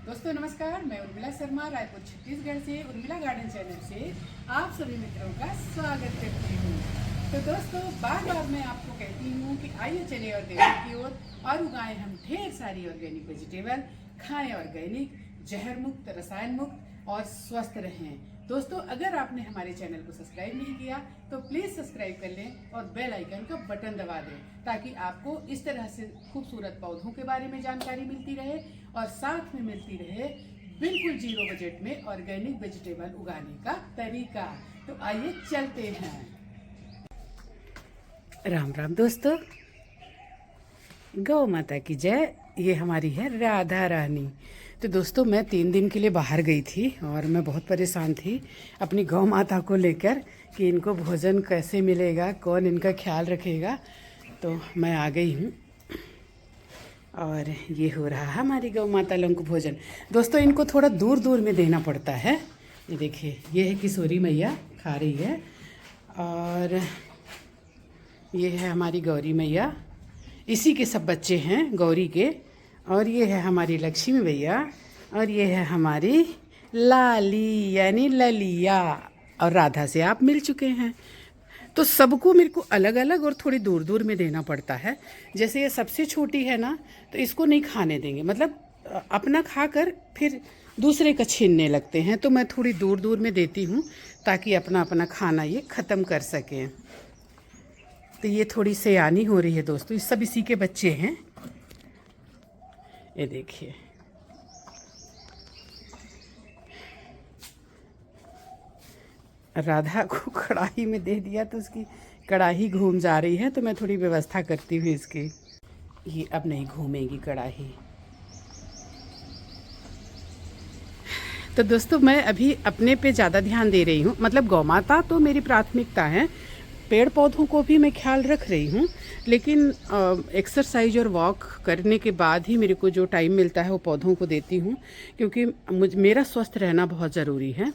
दोस्तों नमस्कार, मैं उर्मिला शर्मा रायपुर छत्तीसगढ़ से उर्मिला गार्डन चैनल से आप सभी मित्रों का स्वागत करती हूँ। तो दोस्तों बार बार मैं आपको कहती हूँ कि आइए चले ऑर्गेनिक की ओर और उगाएं हम ढेर सारी ऑर्गेनिक वेजिटेबल, खाएं ऑर्गेनिक, जहर मुक्त, रसायन मुक्त और स्वस्थ रहें। दोस्तों अगर आपने हमारे चैनल को सब्सक्राइब नहीं किया तो प्लीज़ सब्सक्राइब कर लें और बेल आइकन का बटन दबा दें ताकि आपको इस तरह से खूबसूरत पौधों के बारे में जानकारी मिलती रहे और साथ में मिलती रहे बिल्कुल जीरो बजट में ऑर्गेनिक वेजिटेबल उगाने का तरीका। तो आइए चलते हैं। राम राम दोस्तों, गौ माता की जय। ये हमारी है राधा रानी। तो दोस्तों मैं 3 दिन के लिए बाहर गई थी और मैं बहुत परेशान थी अपनी गौ माता को लेकर कि इनको भोजन कैसे मिलेगा, कौन इनका ख्याल रखेगा। तो मैं आ गई हूँ और ये हो रहा है हमारी गौ माता लोगों को भोजन। दोस्तों इनको थोड़ा दूर दूर में देना पड़ता है। ये देखिए, ये है किशोरी मैया खा रही है और ये है हमारी गौरी मैया, इसी के सब बच्चे हैं गौरी के। और ये है हमारी लक्ष्मी भैया और ये है हमारी लाली यानी ललिया। और राधा से आप मिल चुके हैं। तो सबको मेरे को अलग अलग और थोड़ी दूर दूर में देना पड़ता है। जैसे ये सबसे छोटी है ना, तो इसको नहीं खाने देंगे, मतलब अपना खाकर फिर दूसरे का छीनने लगते हैं। तो मैं थोड़ी दूर दूर में देती हूँ ताकि अपना अपना खाना ये ख़त्म कर सकें। तो ये थोड़ी सयानी हो रही है दोस्तों, ये सब इसी के बच्चे हैं। ये देखिए, राधा को कढ़ाई में दे दिया तो उसकी कढ़ाई घूम जा रही है। तो मैं थोड़ी व्यवस्था करती हूँ इसकी। ये अब नहीं घूमेगी कढ़ाई। तो दोस्तों मैं अभी अपने पे ज़्यादा ध्यान दे रही हूँ, मतलब गौ माता तो मेरी प्राथमिकता है, पेड़ पौधों को भी मैं ख्याल रख रही हूँ, लेकिन एक्सरसाइज और वॉक करने के बाद ही मेरे को जो टाइम मिलता है वो पौधों को देती हूँ, क्योंकि मेरा स्वस्थ रहना बहुत ज़रूरी है।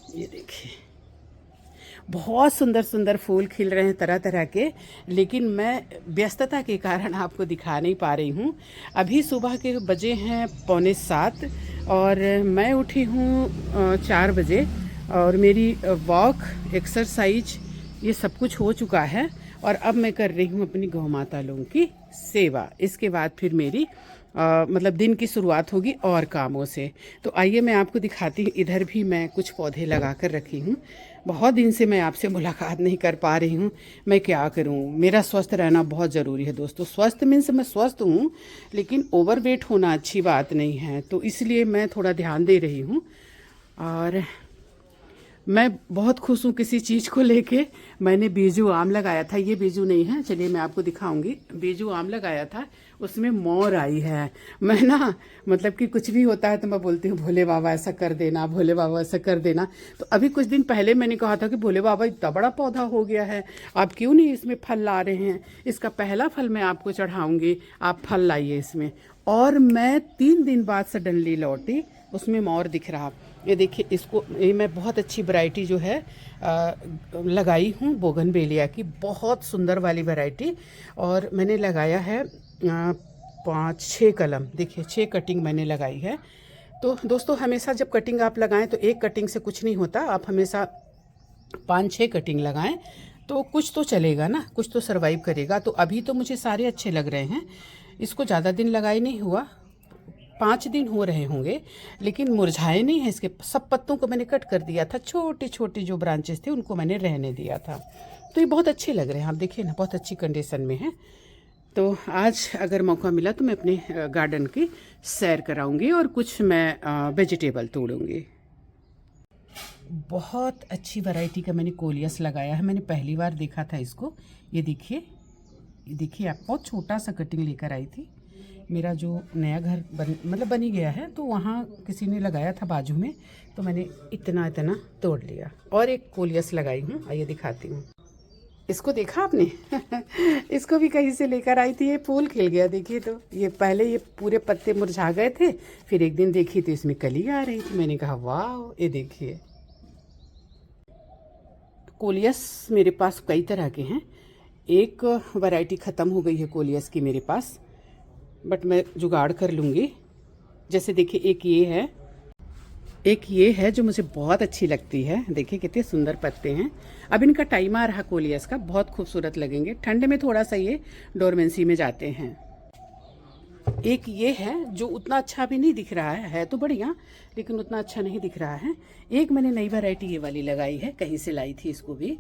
ये देखिए, बहुत सुंदर सुंदर फूल खिल रहे हैं तरह तरह के, लेकिन मैं व्यस्तता के कारण आपको दिखा नहीं पा रही हूँ। अभी सुबह के बजे हैं 6:45 और मैं उठी हूँ 4 बजे और मेरी वॉक, एक्सरसाइज ये सब कुछ हो चुका है। और अब मैं कर रही हूँ अपनी गौ माता लोगों की सेवा। इसके बाद फिर मेरी मतलब दिन की शुरुआत होगी और कामों से। तो आइए मैं आपको दिखाती हूँ। इधर भी मैं कुछ पौधे लगा कर रखी हूँ। बहुत दिन से मैं आपसे मुलाकात नहीं कर पा रही हूँ, मैं क्या करूँ। मेरा स्वस्थ रहना बहुत ज़रूरी है दोस्तों। स्वस्थ मीन्स मैं स्वस्थ हूँ, लेकिन ओवरवेट होना अच्छी बात नहीं है। तो इसलिए मैं थोड़ा ध्यान दे रही हूँ और मैं बहुत खुश हूँ किसी चीज़ को लेके। मैंने बीजू आम लगाया था, ये बीजू नहीं है, चलिए मैं आपको दिखाऊंगी। बीजू आम लगाया था, उसमें मोर आई है। मैं ना मतलब कि कुछ भी होता है तो मैं बोलती हूँ भोले बाबा ऐसा कर देना, भोले बाबा ऐसा कर देना। तो अभी कुछ दिन पहले मैंने कहा था कि भोले बाबा इतना बड़ा पौधा हो गया है, आप क्यों नहीं इसमें फल ला रहे हैं। इसका पहला फल मैं आपको चढ़ाऊँगी, आप फल लाइए इसमें। और मैं 3 दिन बाद सडनली लौटी, उसमें मोर दिख रहा। ये देखिए, इसको ये मैं बहुत अच्छी वैरायटी जो है लगाई हूँ बोगनवेलिया की, बहुत सुंदर वाली वैरायटी। और मैंने लगाया है 5-6 कलम, देखिए 6 कटिंग मैंने लगाई है। तो दोस्तों हमेशा जब कटिंग आप लगाएं तो एक कटिंग से कुछ नहीं होता, आप हमेशा 5-6 कटिंग लगाएं तो कुछ तो चलेगा ना, कुछ तो सरवाइव करेगा। तो अभी तो मुझे सारे अच्छे लग रहे हैं। इसको ज़्यादा दिन लगाए नहीं हुआ, 5 दिन हो रहे होंगे, लेकिन मुरझाए नहीं है। इसके सब पत्तों को मैंने कट कर दिया था, छोटी छोटी जो ब्रांचेस थे उनको मैंने रहने दिया था। तो ये बहुत अच्छे लग रहे हैं, आप देखिए ना, बहुत अच्छी कंडीशन में है। तो आज अगर मौका मिला तो मैं अपने गार्डन की सैर कराऊंगी और कुछ मैं वेजिटेबल तोड़ूंगी। बहुत अच्छी वैरायटी का मैंने कोलियस लगाया है, मैंने पहली बार देखा था इसको। ये देखिए, ये देखिए, आप बहुत छोटा सा कटिंग लेकर आई थी। मेरा जो नया घर बन ही गया है, तो वहाँ किसी ने लगाया था बाजू में, तो मैंने इतना इतना तोड़ लिया। और एक कोलियस लगाई हूँ, आइए दिखाती हूँ। इसको देखा आपने इसको भी कहीं से लेकर आई थी, ये फूल खिल गया। देखिए, तो ये पहले ये पूरे पत्ते मुरझा गए थे, फिर एक दिन देखी तो इसमें कली आ रही थी। मैंने कहा वाह, ये देखिए। कोलियस मेरे पास कई तरह के हैं, एक वैरायटी ख़त्म हो गई है कोलियस की मेरे पास, बट मैं जुगाड़ कर लूँगी। जैसे देखिए एक ये है जो मुझे बहुत अच्छी लगती है। देखिए कितने सुंदर पत्ते हैं। अब इनका टाइम आ रहा कोलियस का, बहुत खूबसूरत लगेंगे। ठंड में थोड़ा सा ये डोरमेंसी में जाते हैं। एक ये है जो उतना अच्छा भी नहीं दिख रहा है तो बढ़िया, लेकिन उतना अच्छा नहीं दिख रहा है। एक मैंने नई वैरायटी ये वाली लगाई है, कहीं से लाई थी इसको भी।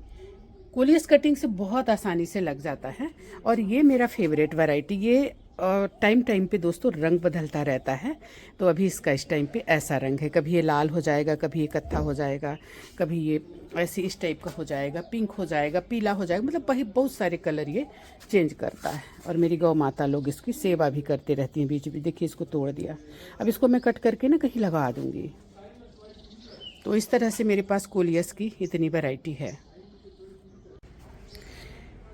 कोलियस कटिंग से बहुत आसानी से लग जाता है। और ये मेरा फेवरेट वैरायटी। ये टाइम टाइम पे दोस्तों रंग बदलता रहता है। तो अभी इसका इस टाइम पे ऐसा रंग है, कभी ये लाल हो जाएगा, कभी ये कत्था हो जाएगा, कभी ये ऐसे इस टाइप का हो जाएगा, पिंक हो जाएगा, पीला हो जाएगा, मतलब वही बहुत सारे कलर ये चेंज करता है। और मेरी गौ माता लोग इसकी सेवा भी करते रहती हैं बीच बीच। देखिए इसको तोड़ दिया, अब इसको मैं कट करके ना कहीं लगा दूँगी। तो इस तरह से मेरे पास कोलियस की इतनी वैरायटी है।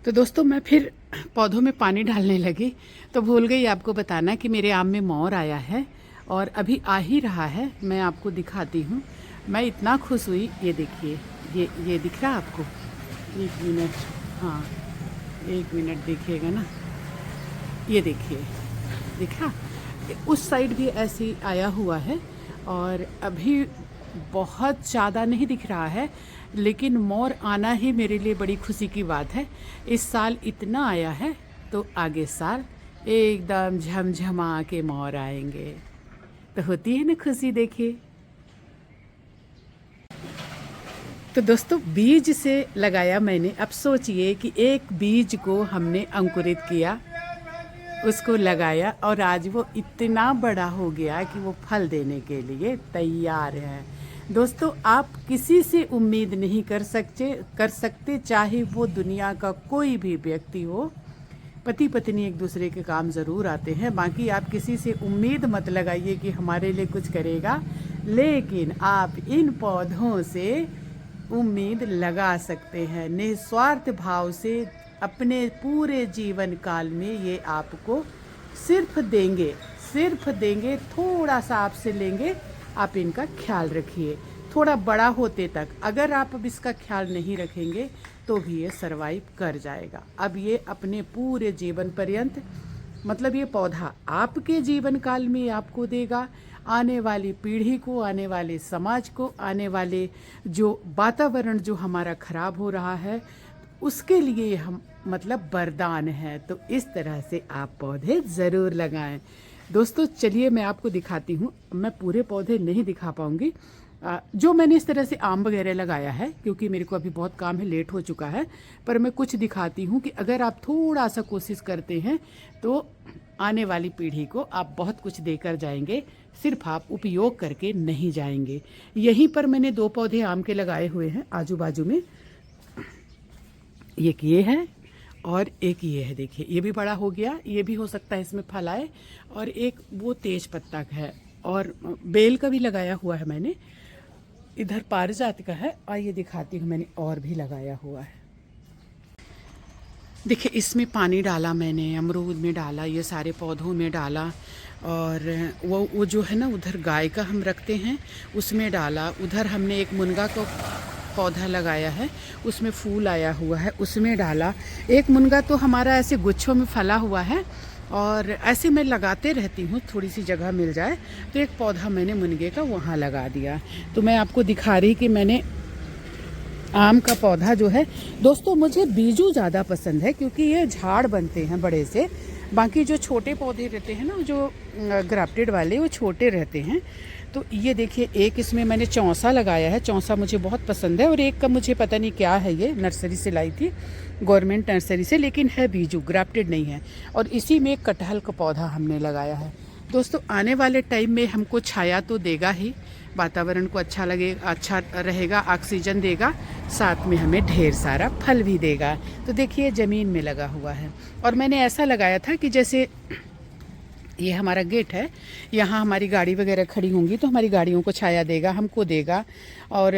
तो दोस्तों मैं फिर पौधों में पानी डालने लगी तो भूल गई आपको बताना कि मेरे आम में मोर आया है और अभी आ ही रहा है। मैं आपको दिखाती हूँ। मैं इतना खुश हुई। ये देखिए, ये दिख रहा आपको? एक मिनट, हाँ 1 मिनट देखिएगा ना। ये देखिए, दिख रहा? उस साइड भी ऐसे ही आया हुआ है और अभी बहुत ज़्यादा नहीं दिख रहा है, लेकिन मोर आना ही मेरे लिए बड़ी खुशी की बात है। इस साल इतना आया है तो आगे साल एकदम झमझमा के मोर आएंगे। तो होती है ना खुशी। देखिए तो दोस्तों बीज से लगाया मैंने। अब सोचिए कि एक बीज को हमने अंकुरित किया, उसको लगाया और आज वो इतना बड़ा हो गया कि वो फल देने के लिए तैयार है। दोस्तों आप किसी से उम्मीद नहीं कर सकते, चाहे वो दुनिया का कोई भी व्यक्ति हो। पति पत्नी एक दूसरे के काम ज़रूर आते हैं, बाकी आप किसी से उम्मीद मत लगाइए कि हमारे लिए कुछ करेगा। लेकिन आप इन पौधों से उम्मीद लगा सकते हैं। निस्वार्थ भाव से अपने पूरे जीवन काल में ये आपको सिर्फ देंगे, थोड़ा सा आपसे लेंगे। आप इनका ख्याल रखिए थोड़ा बड़ा होते तक। अगर आप अब इसका ख्याल नहीं रखेंगे तो भी ये सरवाइव कर जाएगा। अब ये अपने पूरे जीवन पर्यंत, मतलब ये पौधा आपके जीवन काल में आपको देगा, आने वाली पीढ़ी को, आने वाले समाज को, आने वाले जो वातावरण जो हमारा खराब हो रहा है उसके लिए हम मतलब वरदान है। तो इस तरह से आप पौधे ज़रूर लगाएं। दोस्तों चलिए मैं आपको दिखाती हूँ। मैं पूरे पौधे नहीं दिखा पाऊँगी जो मैंने इस तरह से आम वगैरह लगाया है, क्योंकि मेरे को अभी बहुत काम है, लेट हो चुका है। पर मैं कुछ दिखाती हूँ कि अगर आप थोड़ा सा कोशिश करते हैं तो आने वाली पीढ़ी को आप बहुत कुछ देकर जाएंगे, सिर्फ आप उपयोग करके नहीं जाएंगे। यहीं पर मैंने 2 पौधे आम के लगाए हुए हैं आजू बाजू में। एक ये है और एक ये है। देखिए ये भी बड़ा हो गया, ये भी हो सकता है इसमें फल आए। और एक वो तेज पत्ता का है और बेल का भी लगाया हुआ है मैंने। इधर पारिजात का है और ये दिखाती हूँ मैंने और भी लगाया हुआ है। देखिए इसमें पानी डाला मैंने, अमरूद में डाला, ये सारे पौधों में डाला। और वो जो है ना उधर गाय का हम रखते हैं उसमें डाला। उधर हमने एक मुनगा का पौधा लगाया है, उसमें फूल आया हुआ है, उसमें डाला। एक मुनगा तो हमारा ऐसे गुच्छों में फला हुआ है और ऐसे मैं लगाते रहती हूँ, थोड़ी सी जगह मिल जाए तो एक पौधा मैंने मुनगे का वहाँ लगा दिया। तो मैं आपको दिखा रही कि मैंने आम का पौधा जो है, दोस्तों मुझे बीजू ज़्यादा पसंद है क्योंकि ये झाड़ बनते हैं बड़े से। बाकी जो छोटे पौधे रहते हैं ना, जो ग्राफ्टेड वाले, वो छोटे रहते हैं। तो ये देखिए एक इसमें मैंने चौंसा लगाया है। चौंसा मुझे बहुत पसंद है। और एक का मुझे पता नहीं क्या है, ये नर्सरी से लाई थी, गवर्नमेंट नर्सरी से, लेकिन है बीजू, ग्राफ्टेड नहीं है। और इसी में एक कटहल का पौधा हमने लगाया है। दोस्तों आने वाले टाइम में हमको छाया तो देगा ही, वातावरण को अच्छा रहेगा, ऑक्सीजन देगा, साथ में हमें ढेर सारा फल भी देगा। तो देखिए ज़मीन में लगा हुआ है। और मैंने ऐसा लगाया था कि जैसे ये हमारा गेट है, यहाँ हमारी गाड़ी वगैरह खड़ी होंगी तो हमारी गाड़ियों को छाया देगा, हमको देगा और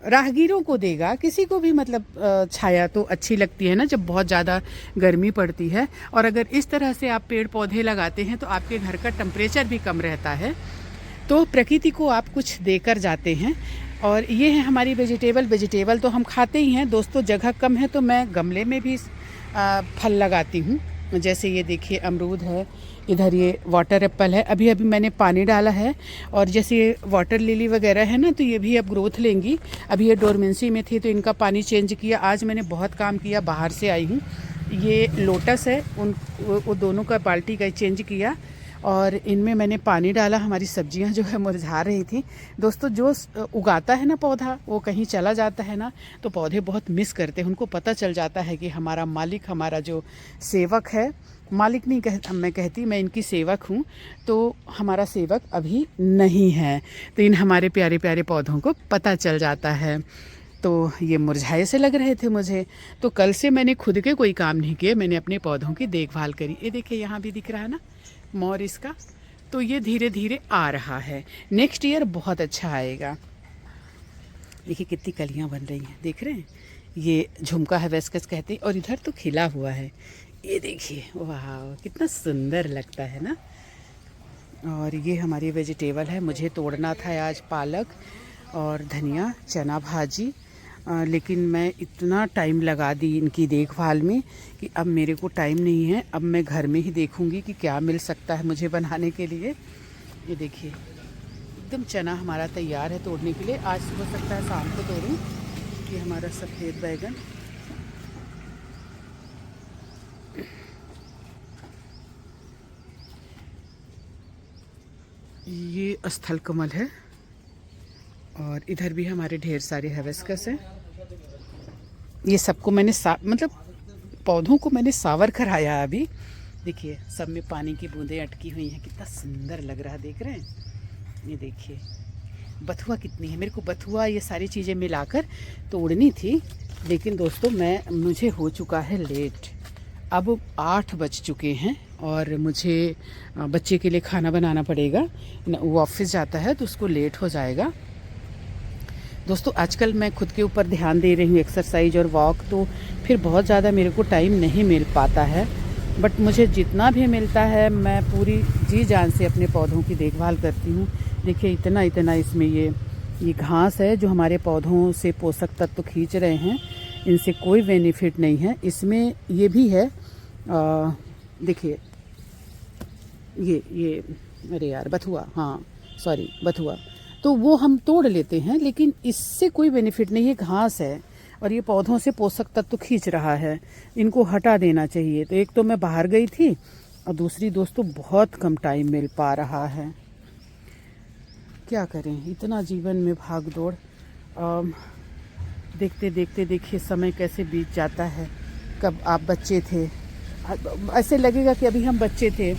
राहगीरों को देगा, किसी को भी। मतलब छाया तो अच्छी लगती है ना जब बहुत ज़्यादा गर्मी पड़ती है। और अगर इस तरह से आप पेड़ पौधे लगाते हैं तो आपके घर का टेम्परेचर भी कम रहता है। तो प्रकृति को आप कुछ देकर जाते हैं। और ये है हमारी वेजिटेबल तो हम खाते ही हैं। दोस्तों जगह कम है तो मैं गमले में भी फल लगाती हूँ। जैसे ये देखिए अमरूद है, इधर ये वाटर एप्पल है, अभी अभी मैंने पानी डाला है। और जैसे ये वाटर लिली वगैरह है ना, तो ये भी अब ग्रोथ लेंगी। अभी ये डोरमेंसी में थी तो इनका पानी चेंज किया। आज मैंने बहुत काम किया, बाहर से आई हूँ। ये लोटस है, वो दोनों का बाल्टी का चेंज किया और इनमें मैंने पानी डाला। हमारी सब्जियां जो है मुरझा रही थी। दोस्तों, जो उगाता है ना पौधा, वो कहीं चला जाता है ना, तो पौधे बहुत मिस करते हैं। उनको पता चल जाता है कि हमारा मालिक, हमारा जो सेवक है, मालिक नहीं मैं कहती, मैं इनकी सेवक हूँ, तो हमारा सेवक अभी नहीं है। तो इन हमारे प्यारे प्यारे पौधों को पता चल जाता है। तो ये मुरझाए से लग रहे थे मुझे, तो कल से मैंने खुद के कोई काम नहीं किए, मैंने अपने पौधों की देखभाल करी। ये देखिए यहाँ भी दिख रहा है ना मोर इसका। तो ये धीरे धीरे आ रहा है, नेक्स्ट ईयर बहुत अच्छा आएगा। देखिए कितनी कलियां बन रही हैं, देख रहे हैं। ये झुमका हिबिस्कस कहते हैं और इधर तो खिला हुआ है। ये देखिए, वाह कितना सुंदर लगता है ना। और ये हमारी वेजिटेबल है, मुझे तोड़ना था आज पालक और धनिया, चना भाजी, लेकिन मैं इतना टाइम लगा दी इनकी देखभाल में कि अब मेरे को टाइम नहीं है। अब मैं घर में ही देखूंगी कि क्या मिल सकता है मुझे बनाने के लिए। ये देखिए एकदम चना हमारा तैयार है तोड़ने के लिए। आज हो सकता है शाम को तोड़ूं। ये हमारा सफ़ेद बैगन, ये स्थल कमल है और इधर भी हमारे ढेर सारे हिबिस्कस हैं। ये सबको मैंने मतलब पौधों को मैंने सावर कराया अभी। देखिए सब में पानी की बूंदें अटकी हुई हैं, कितना सुंदर लग रहा है, देख रहे हैं। ये देखिए बथुआ कितनी है, मेरे को बथुआ ये सारी चीज़ें मिलाकर तोड़नी थी, लेकिन दोस्तों मुझे हो चुका है लेट। अब 8 बज चुके हैं और मुझे बच्चे के लिए खाना बनाना पड़ेगा। वो ऑफिस जाता है तो उसको लेट हो जाएगा। दोस्तों आजकल मैं खुद के ऊपर ध्यान दे रही हूँ, एक्सरसाइज और वॉक, तो फिर बहुत ज़्यादा मेरे को टाइम नहीं मिल पाता है। बट मुझे जितना भी मिलता है मैं पूरी जी जान से अपने पौधों की देखभाल करती हूँ। देखिए इतना इतना इसमें ये घास है जो हमारे पौधों से पोषक तत्व खींच रहे हैं, इनसे कोई बेनिफिट नहीं है। इसमें ये भी है, देखिए ये अरे यार बथुआ, हाँ सॉरी बथुआ, तो वो हम तोड़ लेते हैं, लेकिन इससे कोई बेनिफिट नहीं है। घास है और ये पौधों से पोषक तत्व खींच रहा है, इनको हटा देना चाहिए। तो एक तो मैं बाहर गई थी और दूसरी दोस्तों बहुत कम टाइम मिल पा रहा है। क्या करें, इतना जीवन में भाग दौड़, देखते देखते देखिए समय कैसे बीत जाता है। कब आप बच्चे थे, ऐसे लगेगा कि अभी हम बच्चे थे,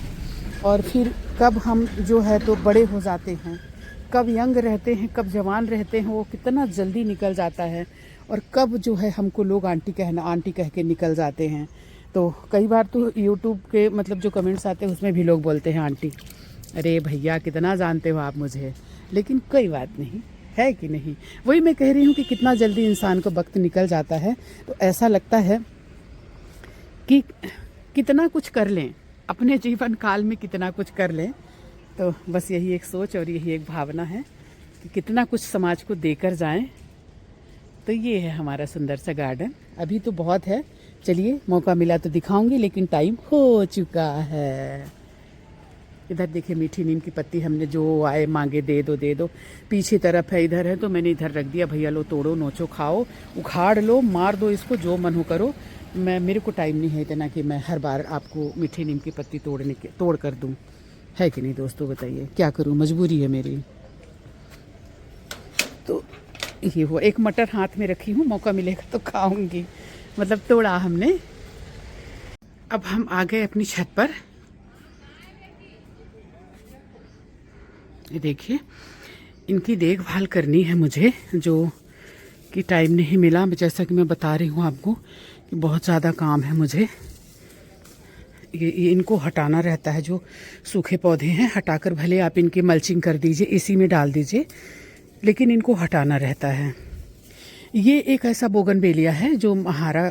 और फिर कब हम जो है तो बड़े हो जाते हैं। कब यंग रहते हैं, कब जवान रहते हैं, वो कितना जल्दी निकल जाता है। और कब जो है हमको लोग आंटी कह के निकल जाते हैं। तो कई बार तो यूट्यूब के मतलब जो कमेंट्स आते हैं उसमें भी लोग बोलते हैं आंटी। अरे भैया कितना जानते हो आप मुझे, लेकिन कोई बात नहीं है कि नहीं। वही मैं कह रही हूँ कि कितना जल्दी इंसान को वक्त निकल जाता है। तो ऐसा लगता है कि कितना कुछ कर लें अपने जीवन काल में, कितना कुछ कर लें। तो बस यही एक सोच और यही एक भावना है कि कितना कुछ समाज को देकर जाएं। तो ये है हमारा सुंदर सा गार्डन। अभी तो बहुत है, चलिए मौका मिला तो दिखाऊंगी, लेकिन टाइम हो चुका है। इधर देखिए मीठी नीम की पत्ती हमने जो आए मांगे दे दो। पीछे तरफ है, इधर है तो मैंने इधर रख दिया। भैया लो तोड़ो, नोचो, खाओ, उखाड़ लो, मार दो इसको, जो मन हो करो। मेरे को टाइम नहीं है इतना कि मैं हर बार आपको मीठी नीम की पत्ती तोड़ कर दूं, है कि नहीं दोस्तों, बताइए क्या करूं, मजबूरी है मेरी। तो ये हुआ, एक मटर हाथ में रखी हूँ, मौका मिलेगा तो खाऊंगी। मतलब तोड़ा हमने। अब हम आ गए अपनी छत पर। ये देखिए इनकी देखभाल करनी है मुझे, जो कि टाइम नहीं मिला। जैसा कि मैं बता रही हूँ आपको कि बहुत ज़्यादा काम है मुझे। ये इनको हटाना रहता है, जो सूखे पौधे हैं हटाकर भले आप इनकी मल्चिंग कर दीजिए, इसी में डाल दीजिए, लेकिन इनको हटाना रहता है। ये एक ऐसा बोगनवेलिया है जो महारा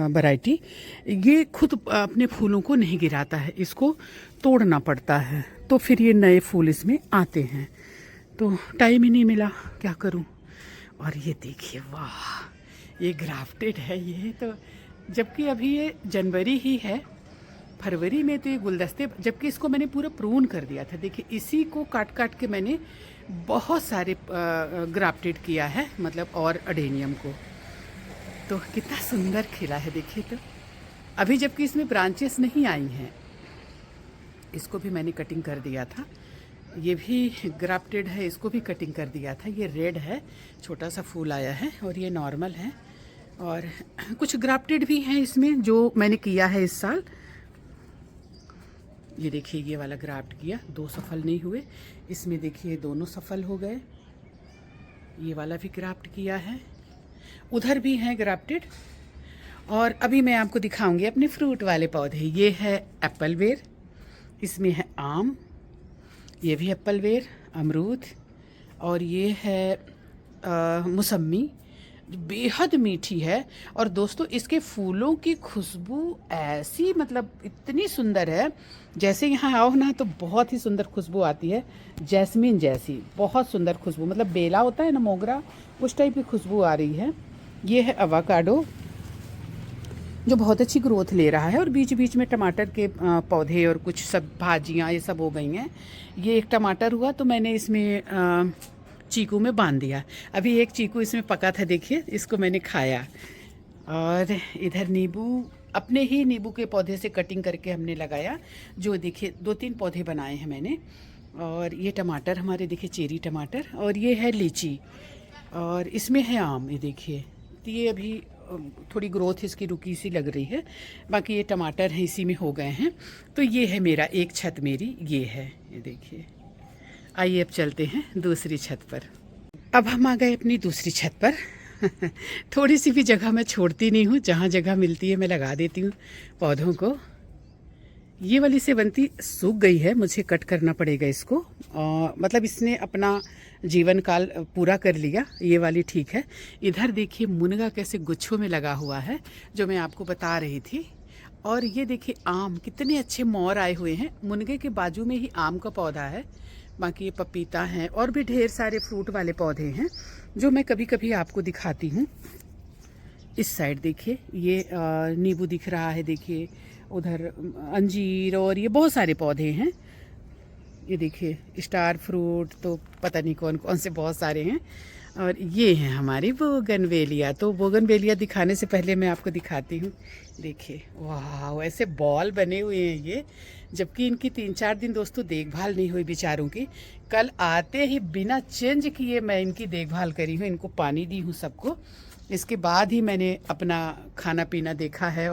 वैरायटी, ये खुद अपने फूलों को नहीं गिराता है, इसको तोड़ना पड़ता है, तो फिर ये नए फूल इसमें आते हैं। तो टाइम ही नहीं मिला, क्या करूं। और ये देखिए, वाह ये ग्राफ्टेड है ये तो, जबकि अभी ये जनवरी ही है, फरवरी में तो ये गुलदस्ते, जबकि इसको मैंने पूरा प्रून कर दिया था। देखिए इसी को काट काट के मैंने बहुत सारे ग्राफ्टेड किया है, मतलब और अडेनियम को। तो कितना सुंदर खिला है देखिए। तो अभी जबकि इसमें ब्रांचेस नहीं आई हैं, इसको भी मैंने कटिंग कर दिया था। ये भी ग्राफ्टेड है, इसको भी कटिंग कर दिया था। ये रेड है, छोटा सा फूल आया है, और ये नॉर्मल है। और कुछ ग्राफ्टेड भी हैं इसमें जो मैंने किया है इस साल। ये देखिए ये वाला ग्राफ्ट किया, 2 सफल नहीं हुए। इसमें देखिए दोनों सफल हो गए। ये वाला भी ग्राफ्ट किया है, उधर भी हैं ग्राफ्टेड। और अभी मैं आपको दिखाऊंगी अपने फ्रूट वाले पौधे। ये है एप्पल बेर, इसमें है आम, ये भी एप्पल बेर, अमरूद, और ये है मौसम्मी, बेहद मीठी है। और दोस्तों इसके फूलों की खुशबू ऐसी, मतलब इतनी सुंदर है, जैसे यहाँ आओ ना तो बहुत ही सुंदर खुशबू आती है, जैस्मीन जैसी, बहुत सुंदर खुशबू, मतलब बेला होता है ना मोगरा, उस टाइप की खुशबू आ रही है। ये है अवाकाडो, जो बहुत अच्छी ग्रोथ ले रहा है। और बीच बीच में टमाटर के पौधे और कुछ सब भाजियाँ ये सब हो गई हैं। ये एक टमाटर हुआ तो मैंने इसमें चीकू में बांध दिया। अभी एक चीकू इसमें पका था, देखिए इसको मैंने खाया। और इधर नींबू, अपने ही नींबू के पौधे से कटिंग करके हमने लगाया, जो देखिए 2-3 पौधे बनाए हैं मैंने। और ये टमाटर हमारे देखिए चेरी टमाटर, और ये है लीची, और इसमें है आम। ये देखिए तो ये अभी थोड़ी ग्रोथ इसकी रुकी सी लग रही है, बाकी ये टमाटर हैं इसी में हो गए हैं। तो ये है मेरा एक छत, मेरी ये है, ये देखिए। आइए अब चलते हैं दूसरी छत पर। अब हम आ गए अपनी दूसरी छत पर। थोड़ी सी भी जगह मैं छोड़ती नहीं हूँ, जहाँ जगह मिलती है मैं लगा देती हूँ पौधों को। ये वाली सेवंती सूख गई है, मुझे कट करना पड़ेगा इसको। मतलब इसने अपना जीवन काल पूरा कर लिया। ये वाली ठीक है। इधर देखिए मुनगा कैसे गुच्छों में लगा हुआ है, जो मैं आपको बता रही थी। और ये देखिए आम, कितने अच्छे मोर आए हुए हैं। मुनगे के बाजू में ही आम का पौधा है, बाकी ये पपीता है, और भी ढेर सारे फ्रूट वाले पौधे हैं जो मैं कभी कभी आपको दिखाती हूँ। इस साइड देखिए ये नींबू दिख रहा है, देखिए उधर अंजीर, और ये बहुत सारे पौधे हैं। ये देखिए स्टार फ्रूट, तो पता नहीं कौन कौन से बहुत सारे हैं। और ये हैं हमारी बोगनवेलिया। तो बोगनवेलिया दिखाने से पहले मैं आपको दिखाती हूँ। देखिए वाह, ऐसे बॉल बने हुए हैं ये, जबकि इनकी 3-4 दिन दोस्तों देखभाल नहीं हुई बेचारों की। कल आते ही बिना चेंज किए मैं इनकी देखभाल करी हूँ, इनको पानी दी हूँ सबको। इसके बाद ही मैंने अपना खाना पीना देखा है,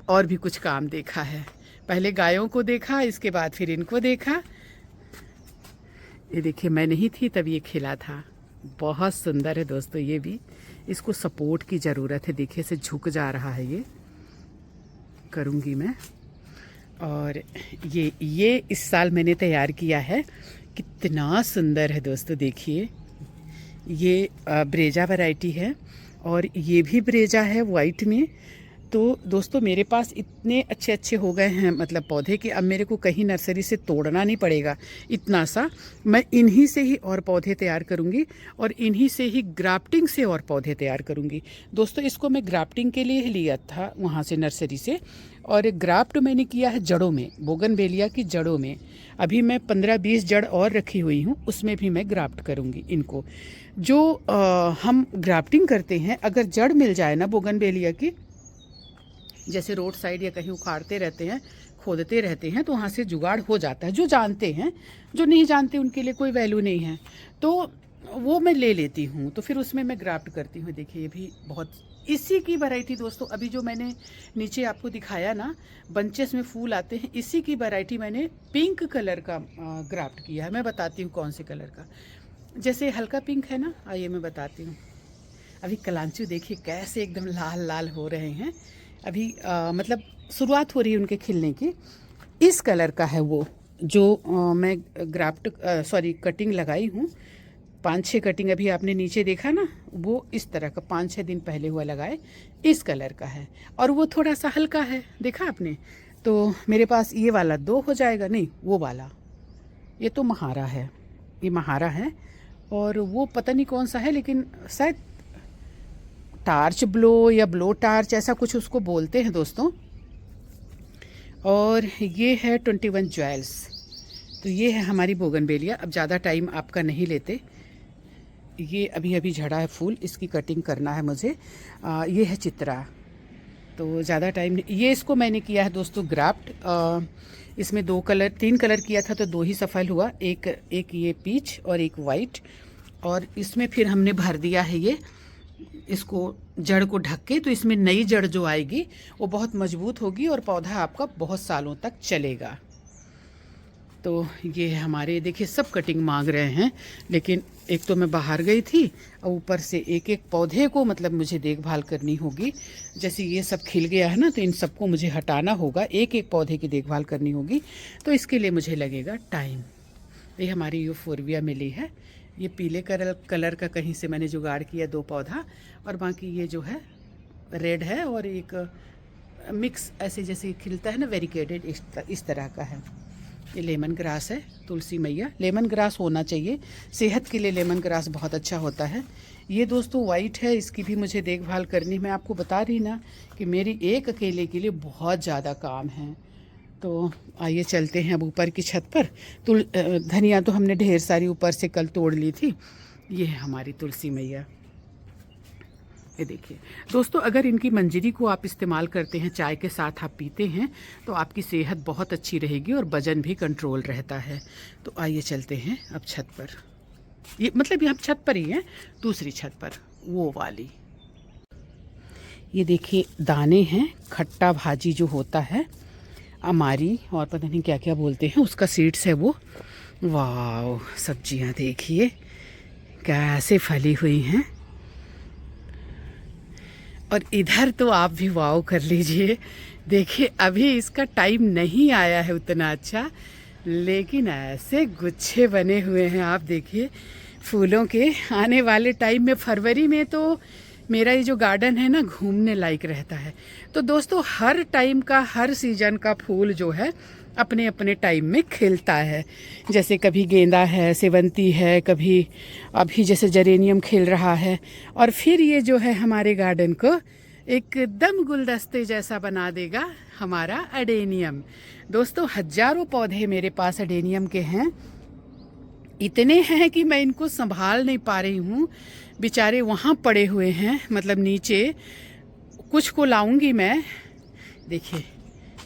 और भी कुछ काम देखा है। पहले गायों को देखा, इसके बाद फिर इनको देखा। ये देखिए मैं नहीं थी तब ये खिला था, बहुत सुंदर है दोस्तों। ये भी, इसको सपोर्ट की ज़रूरत है, देखिए से झुक जा रहा है, ये करूँगी मैं। और ये इस साल मैंने तैयार किया है, कितना सुंदर है दोस्तों। देखिए ये ब्रेजा वैरायटी है, और ये भी ब्रेजा है वाइट में। तो दोस्तों मेरे पास इतने अच्छे अच्छे हो गए हैं मतलब पौधे कि अब मेरे को कहीं नर्सरी से तोड़ना नहीं पड़ेगा। इतना सा मैं इन्हीं से ही और पौधे तैयार करूंगी, और इन्हीं से ही ग्राफ्टिंग से और पौधे तैयार करूंगी। दोस्तों इसको मैं ग्राफ्टिंग के लिए लिया था वहाँ से, नर्सरी से, और ग्राफ्ट मैंने किया है जड़ों में, बोगनवेलिया की जड़ों में। अभी मैं 15-20 जड़ और रखी हुई हूँ, उसमें भी मैं ग्राफ्ट करूँगी इनको। जो हम ग्राफ्टिंग करते हैं, अगर जड़ मिल जाए ना बोगनवेलिया की, जैसे रोड साइड या कहीं उखाड़ते रहते हैं, खोदते रहते हैं, तो वहाँ से जुगाड़ हो जाता है। जो जानते हैं, जो नहीं जानते उनके लिए कोई वैल्यू नहीं है, तो वो मैं ले लेती हूँ, तो फिर उसमें मैं ग्राफ्ट करती हूँ। देखिए ये भी बहुत इसी की वैरायटी दोस्तों, अभी जो मैंने नीचे आपको दिखाया ना बंचेस में फूल आते हैं, इसी की वैरायटी मैंने पिंक कलर का ग्राफ्ट किया है। मैं बताती हूँ कौन से कलर का, जैसे हल्का पिंक है ना, आइए मैं बताती हूँ। अभी कलांचू देखिए कैसे एकदम लाल लाल हो रहे हैं। अभी मतलब शुरुआत हो रही है उनके खिलने की। इस कलर का है वो, जो मैं ग्राफ्ट कटिंग लगाई हूँ। 5-6 कटिंग अभी आपने नीचे देखा ना, वो इस तरह का 5-6 दिन पहले हुआ लगाए, इस कलर का है। और वो थोड़ा सा हल्का है, देखा आपने। तो मेरे पास ये वाला 2 हो जाएगा, नहीं वो वाला, ये तो महारा है, ये महारा है। और वो पता नहीं कौन सा है, लेकिन शायद टार्च ब्लो या ब्लो टार्च ऐसा कुछ उसको बोलते हैं दोस्तों। और ये है 21 ज्वेल्स। तो ये है हमारी बोगनवेलिया। अब ज़्यादा टाइम आपका नहीं लेते, ये अभी अभी झड़ा है फूल, इसकी कटिंग करना है मुझे। ये है चित्रा, तो ज़्यादा टाइम नहीं। ये इसको मैंने किया है दोस्तों ग्राफ्ट। इसमें 3 कलर किया था तो 2 ही सफल हुआ, एक ये पीच और एक वाइट। और इसमें फिर हमने भर दिया है ये, इसको जड़ को ढक के, तो इसमें नई जड़ जो आएगी वो बहुत मजबूत होगी और पौधा आपका बहुत सालों तक चलेगा। तो ये हमारे देखिए सब कटिंग मांग रहे हैं, लेकिन एक तो मैं बाहर गई थी और ऊपर से एक एक पौधे को मतलब मुझे देखभाल करनी होगी। जैसे ये सब खिल गया है ना, तो इन सबको मुझे हटाना होगा, एक एक पौधे की देखभाल करनी होगी, तो इसके लिए मुझे लगेगा टाइम। ये हमारी यूफोरबिया मिली है, ये पीले कलर का कहीं से मैंने जुगाड़ किया 2 पौधा, और बाकी ये जो है रेड है और एक मिक्स ऐसे जैसे खिलता है ना वेरिकेटेड, इस तरह का है। ये लेमन ग्रास है, तुलसी मैया। लेमन ग्रास होना चाहिए, सेहत के लिए लेमन ग्रास बहुत अच्छा होता है। ये दोस्तों वाइट है, इसकी भी मुझे देखभाल करनी। मैं आपको बता रही ना कि मेरी एक अकेले के लिए बहुत ज़्यादा काम है। तो आइए चलते हैं अब ऊपर की छत पर। धनिया तो हमने ढेर सारी ऊपर से कल तोड़ ली थी। ये है हमारी तुलसी मैया। ये देखिए दोस्तों, अगर इनकी मंजरी को आप इस्तेमाल करते हैं, चाय के साथ आप पीते हैं, तो आपकी सेहत बहुत अच्छी रहेगी और वजन भी कंट्रोल रहता है। तो आइए चलते हैं अब छत पर। ये मतलब ये हम छत पर ही हैं, दूसरी छत पर वो वाली। ये देखिए दाने हैं, खट्टा भाजी जो होता है अमारी, और पता नहीं क्या क्या बोलते हैं, उसका सीड्स है वो। वाह, सब्जियां देखिए कैसे फली हुई हैं। और इधर तो आप भी वाव कर लीजिए। देखिए अभी इसका टाइम नहीं आया है उतना अच्छा, लेकिन ऐसे गुच्छे बने हुए हैं आप देखिए फूलों के। आने वाले टाइम में फरवरी में तो मेरा ये जो गार्डन है ना घूमने लायक रहता है। तो दोस्तों हर टाइम का, हर सीजन का फूल जो है अपने अपने टाइम में खिलता है। जैसे कभी गेंदा है, सेवंती है, कभी अभी जैसे जेरेनियम खिल रहा है, और फिर ये जो है हमारे गार्डन को एकदम गुलदस्ते जैसा बना देगा हमारा अडेनियम। दोस्तों हजारों पौधे मेरे पास अडेनियम के हैं, इतने हैं कि मैं इनको संभाल नहीं पा रही हूँ। बेचारे वहाँ पड़े हुए हैं, मतलब नीचे। कुछ को लाऊंगी मैं। देखिए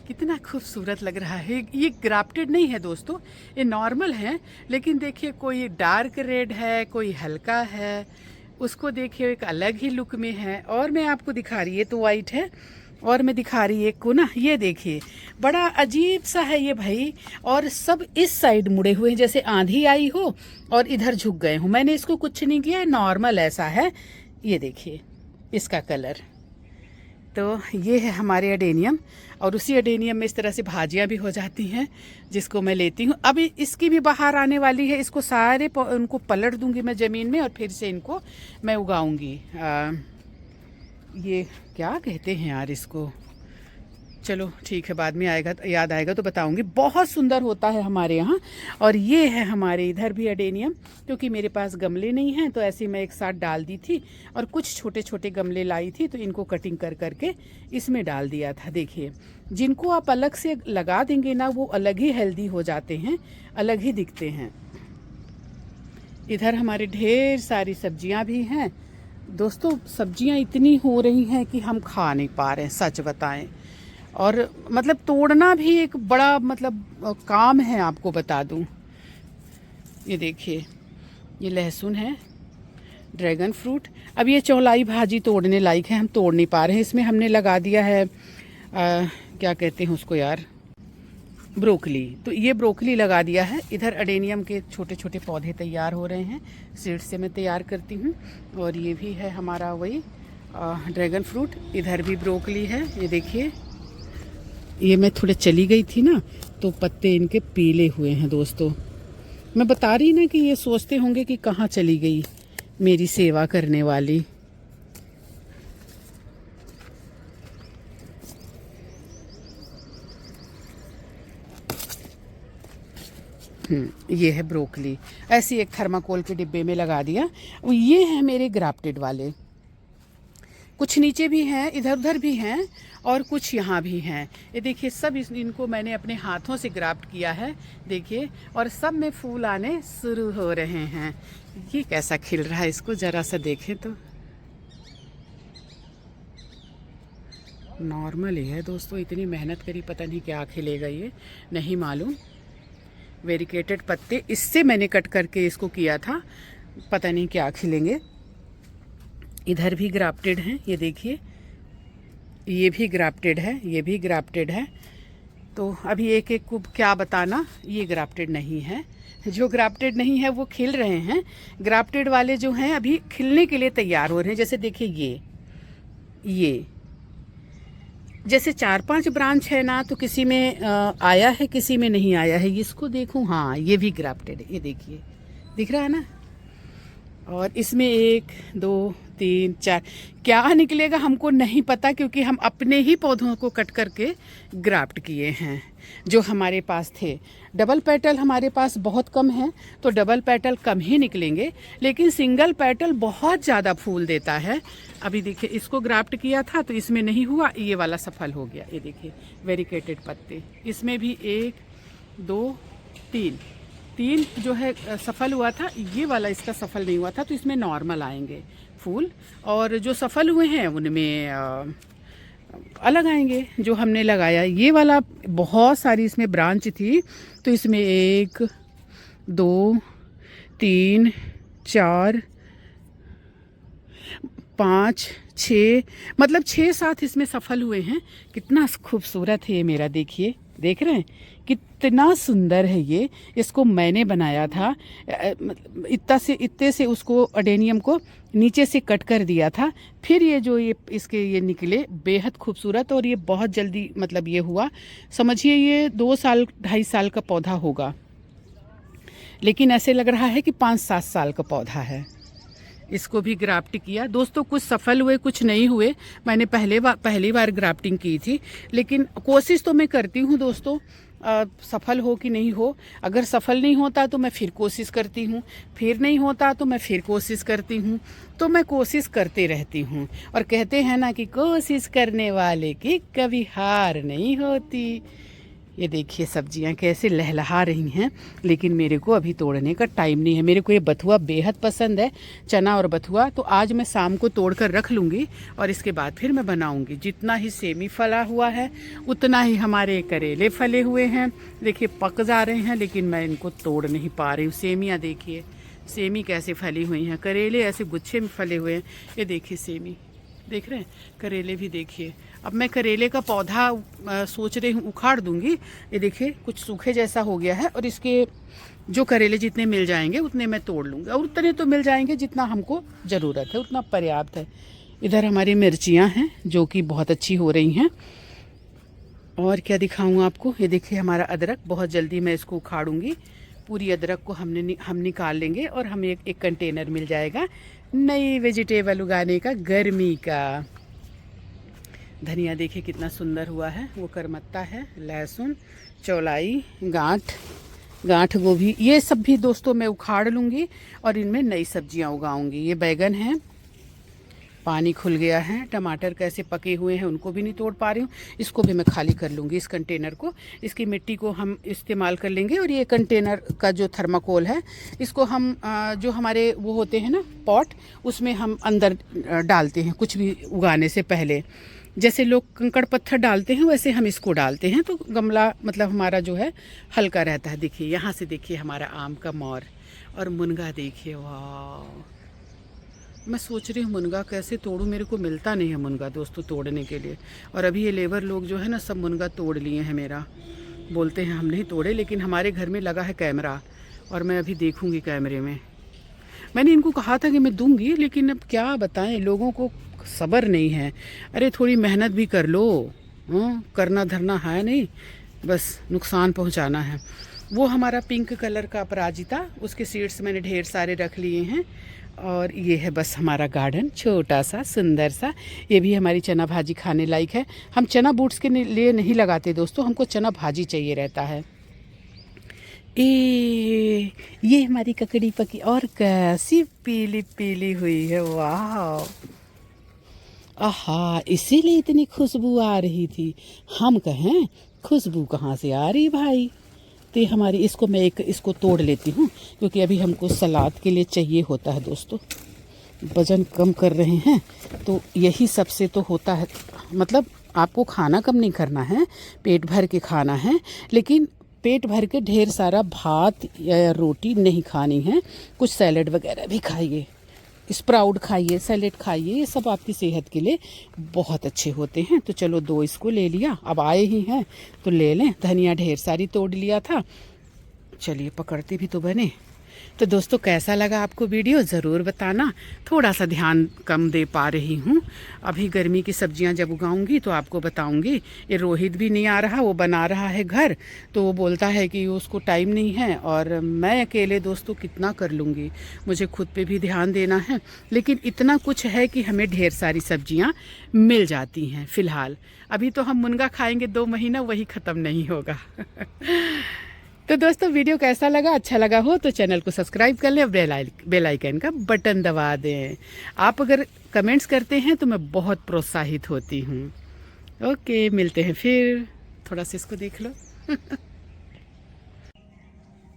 कितना खूबसूरत लग रहा है। ये ग्राफ्टेड नहीं है दोस्तों, ये नॉर्मल है, लेकिन देखिए कोई डार्क रेड है, कोई हल्का है, उसको देखिए एक अलग ही लुक में है। और मैं आपको दिखा रही, ये तो वाइट है, और मैं दिखा रही एक को ना, ये देखिए बड़ा अजीब सा है ये भाई। और सब इस साइड मुड़े हुए हैं, जैसे आंधी आई हो और इधर झुक गए हूँ। मैंने इसको कुछ नहीं किया, नॉर्मल ऐसा है। ये देखिए इसका कलर। तो ये है हमारे अडेनियम, और उसी अडेनियम में इस तरह से भाजियाँ भी हो जाती हैं, जिसको मैं लेती हूँ। अभी इसकी भी बाहर आने वाली है, इसको सारे उनको पलट दूंगी मैं ज़मीन में, और फिर से इनको मैं उगाऊंगी। ये क्या कहते हैं यार इसको, चलो ठीक है, बाद में आएगा तो याद आएगा तो बताऊंगी। बहुत सुंदर होता है हमारे यहाँ। और ये है हमारे इधर भी अडेनियम, क्योंकि मेरे पास गमले नहीं हैं तो ऐसे मैं एक साथ डाल दी थी, और कुछ छोटे छोटे गमले लाई थी, तो इनको कटिंग कर करके इसमें डाल दिया था। देखिए जिनको आप अलग से लगा देंगे ना, वो अलग ही हेल्दी हो जाते हैं, अलग ही दिखते हैं। इधर हमारे ढेर सारी सब्जियाँ भी हैं दोस्तों। सब्जियाँ इतनी हो रही हैं कि हम खा नहीं पा रहे हैं, सच बताएं। और मतलब तोड़ना भी एक बड़ा मतलब काम है, आपको बता दूं। ये देखिए ये लहसुन है, ड्रैगन फ्रूट। अब ये चौलाई भाजी तोड़ने लायक है, हम तोड़ नहीं पा रहे हैं। इसमें हमने लगा दिया है क्या कहते हैं उसको यार, ब्रोकली। तो ये ब्रोकली लगा दिया है। इधर अडेनियम के छोटे छोटे पौधे तैयार हो रहे हैं, सीड से मैं तैयार करती हूँ। और ये भी है हमारा वही ड्रैगन फ्रूट। इधर भी ब्रोकली है, ये देखिए। ये मैं थोड़े चली गई थी ना, तो पत्ते इनके पीले हुए हैं दोस्तों। मैं बता रही ना कि ये सोचते होंगे कि कहाँ चली गई मेरी सेवा करने वाली। ये है ब्रोकली, ऐसी एक थर्माकोल के डिब्बे में लगा दिया। ये है मेरे ग्राफ्टेड वाले। कुछ नीचे भी हैं, इधर उधर भी हैं और कुछ यहाँ भी हैं। ये देखिए सब इनको मैंने अपने हाथों से ग्राफ्ट किया है, देखिए, और सब में फूल आने शुरू हो रहे हैं। ये कैसा खिल रहा है, इसको ज़रा सा देखें तो नॉर्मल ही है दोस्तों। इतनी मेहनत करी, पता नहीं क्या खिलेगा ये, नहीं मालूम। वेरिकेटेड पत्ते इससे मैंने कट करके इसको किया था, पता नहीं क्या खिलेंगे। इधर भी ग्राफ्टेड हैं, ये देखिए, ये भी ग्राफ्टेड है, ये भी ग्राफ्टेड है। तो अभी एक एक को क्या बताना, ये ग्राफ्टेड नहीं है। जो ग्राफ्टेड नहीं है वो खिल रहे हैं, ग्राफ्टेड वाले जो हैं अभी खिलने के लिए तैयार हो रहे हैं। जैसे देखिए ये जैसे 4-5 ब्रांच है ना, तो किसी में आया है, किसी में नहीं आया है। इसको देखूं, हाँ ये भी ग्राफ्टेड है, ये देखिए, दिख रहा है ना। और इसमें 1 2 3 4 क्या निकलेगा हमको नहीं पता, क्योंकि हम अपने ही पौधों को कट करके ग्राफ्ट किए हैं जो हमारे पास थे। डबल पेटल हमारे पास बहुत कम है, तो डबल पेटल कम ही निकलेंगे, लेकिन सिंगल पेटल बहुत ज़्यादा फूल देता है। अभी देखिए, इसको ग्राफ्ट किया था तो इसमें नहीं हुआ, ये वाला सफल हो गया। ये देखिए वेरिकेटेड पत्ते, इसमें भी 1 2 3 जो है सफल हुआ था, ये वाला इसका सफल नहीं हुआ था, तो इसमें नॉर्मल आएंगे फूल। और जो सफल हुए हैं उनमें अलग आएंगे जो हमने लगाया। ये वाला बहुत सारी इसमें ब्रांच थी, तो इसमें 1 2 3 4 5 6, मतलब 6-7 इसमें सफल हुए हैं। कितना खूबसूरत है ये मेरा, देखिए, देख रहे हैं कितना सुंदर है ये। इसको मैंने बनाया था, इतने से उसको अडेनियम को नीचे से कट कर दिया था, फिर ये जो ये इसके ये निकले बेहद खूबसूरत। और ये बहुत जल्दी मतलब ये हुआ, समझिए ये 2 साल 2.5 साल का पौधा होगा, लेकिन ऐसे लग रहा है कि 5-7 साल का पौधा है। इसको भी ग्राफ्ट किया दोस्तों, कुछ सफल हुए कुछ नहीं हुए। मैंने पहली बार ग्राफ्टिंग की थी, लेकिन कोशिश तो मैं करती हूँ दोस्तों, सफल हो कि नहीं हो। अगर सफल नहीं होता तो मैं फिर कोशिश करती हूँ, फिर नहीं होता तो मैं फिर कोशिश करती हूँ। तो मैं कोशिश करते रहती हूँ, और कहते हैं ना कि कोशिश करने वाले की कभी हार नहीं होती। ये देखिए सब्जियां कैसे लहलहा रही हैं, लेकिन मेरे को अभी तोड़ने का टाइम नहीं है। मेरे को ये बथुआ बेहद पसंद है, चना और बथुआ, तो आज मैं शाम को तोड़ कर रख लूँगी और इसके बाद फिर मैं बनाऊँगी। जितना ही सेमी फला हुआ है उतना ही हमारे करेले फले हुए हैं। देखिए पक जा रहे हैं, लेकिन मैं इनको तोड़ नहीं पा रही हूँ। सेमियाँ देखिए, सेमी कैसे फली हुई हैं, करेले ऐसे गुच्छे में फले हुए हैं। ये देखिए सेमी, देख रहे हैं, करेले भी देखिए। अब मैं करेले का पौधा सोच रही हूँ उखाड़ दूंगी। ये देखिए कुछ सूखे जैसा हो गया है, और इसके जो करेले जितने मिल जाएंगे उतने मैं तोड़ लूँगी, और उतने तो मिल जाएंगे जितना हमको ज़रूरत है, उतना पर्याप्त है। इधर हमारी मिर्चियाँ हैं जो कि बहुत अच्छी हो रही हैं। और क्या दिखाऊँ आपको, ये देखिए हमारा अदरक, बहुत जल्दी मैं इसको उखाड़ूंगी। पूरी अदरक को हम निकाल लेंगे, और हमें एक कंटेनर मिल जाएगा नई वेजिटेबल उगाने का, गर्मी का। धनिया देखिए कितना सुंदर हुआ है, वो करमत्ता है, लहसुन, चौलाई, गांठ गोभी, ये सब भी दोस्तों मैं उखाड़ लूँगी और इनमें नई सब्जियां उगाऊंगी। ये बैगन है, पानी खुल गया है। टमाटर कैसे पके हुए हैं उनको भी नहीं तोड़ पा रही हूँ। इसको भी मैं खाली कर लूँगी, इस कंटेनर को। इसकी मिट्टी को हम इस्तेमाल कर लेंगे, और ये कंटेनर का जो थर्माकोल है इसको हम जो हमारे वो होते हैं ना पॉट, उसमें हम अंदर डालते हैं कुछ भी उगाने से पहले। जैसे लोग कंकड़ पत्थर डालते हैं वैसे हम इसको डालते हैं, तो गमला मतलब हमारा जो है हल्का रहता है। देखिए यहाँ से देखिए हमारा आम का मोर, और मुनगा देखिए, वाह। मैं सोच रही हूँ मुनगा कैसे तोड़ूँ, मेरे को मिलता नहीं है मुनगा दोस्तों तोड़ने के लिए। और अभी ये लेबर लोग जो है ना सब मुनगा तोड़ लिए हैं मेरा, बोलते हैं हम नहीं तोड़े, लेकिन हमारे घर में लगा है कैमरा, और मैं अभी देखूँगी कैमरे में। मैंने इनको कहा था कि मैं दूंगी, लेकिन अब क्या बताएं, लोगों को सब्र नहीं है। अरे थोड़ी मेहनत भी कर लो, करना धरना है नहीं, बस नुकसान पहुंचाना है। वो हमारा पिंक कलर का अपराजिता, उसके सीड्स मैंने ढेर सारे रख लिए हैं। और ये है बस हमारा गार्डन, छोटा सा सुंदर सा। ये भी हमारी चना भाजी खाने लायक है। हम चना बूट्स के लिए नहीं लगाते दोस्तों, हमको चना भाजी चाहिए रहता है। ये हमारी ककड़ी पकी और कैसी पीली पीली हुई है, वाह। आहा, इसीलिए इतनी खुशबू आ रही थी। हम कहें खुशबू कहाँ से आ रही भाई। तो हमारी इसको मैं इसको तोड़ लेती हूँ, क्योंकि अभी हमको सलाद के लिए चाहिए होता है दोस्तों। वज़न कम कर रहे हैं तो यही सबसे तो होता है। मतलब आपको खाना कम नहीं करना है, पेट भर के खाना है, लेकिन पेट भर के ढेर सारा भात या रोटी नहीं खानी है। कुछ सैलेड वगैरह भी खाइए, स्प्राउट खाइए, सैलेड खाइए, ये सब आपकी सेहत के लिए बहुत अच्छे होते हैं। तो चलो 2 इसको ले लिया, अब आए ही हैं तो ले लें। धनिया ढेर सारी तोड़ लिया था, चलिए पकड़ते भी तो बने। तो दोस्तों कैसा लगा आपको वीडियो ज़रूर बताना। थोड़ा सा ध्यान कम दे पा रही हूँ। अभी गर्मी की सब्जियाँ जब उगाऊंगी तो आपको बताऊंगी। ये रोहित भी नहीं आ रहा, वो बना रहा है घर, तो वो बोलता है कि उसको टाइम नहीं है, और मैं अकेले दोस्तों कितना कर लूँगी। मुझे खुद पे भी ध्यान देना है, लेकिन इतना कुछ है कि हमें ढेर सारी सब्जियाँ मिल जाती हैं फ़िलहाल। अभी तो हम मुनगा खाएँगे 2 महीना, वही ख़त्म नहीं होगा। तो दोस्तों वीडियो कैसा लगा, अच्छा लगा हो तो चैनल को सब्सक्राइब कर लें और बेल आइकन का बटन दबा दें। आप अगर कमेंट्स करते हैं तो मैं बहुत प्रोत्साहित होती हूँ। ओके, मिलते हैं फिर। थोड़ा सा इसको देख लो।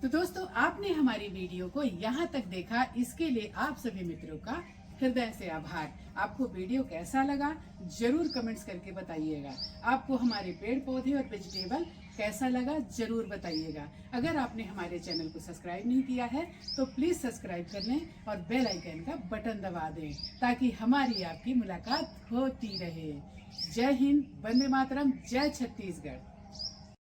तो दोस्तों आपने हमारी वीडियो को यहाँ तक देखा, इसके लिए आप सभी मित्रों का हृदय से आभार। आपको वीडियो कैसा लगा जरूर कमेंट्स करके बताइएगा। आपको हमारे पेड़ पौधे और वेजिटेबल कैसा लगा जरूर बताइएगा। अगर आपने हमारे चैनल को सब्सक्राइब नहीं किया है तो प्लीज सब्सक्राइब कर लें और बेल आइकन का बटन दबा दें, ताकि हमारी आपकी मुलाकात होती रहे। जय हिंद, वंदे मातरम, जय छत्तीसगढ़।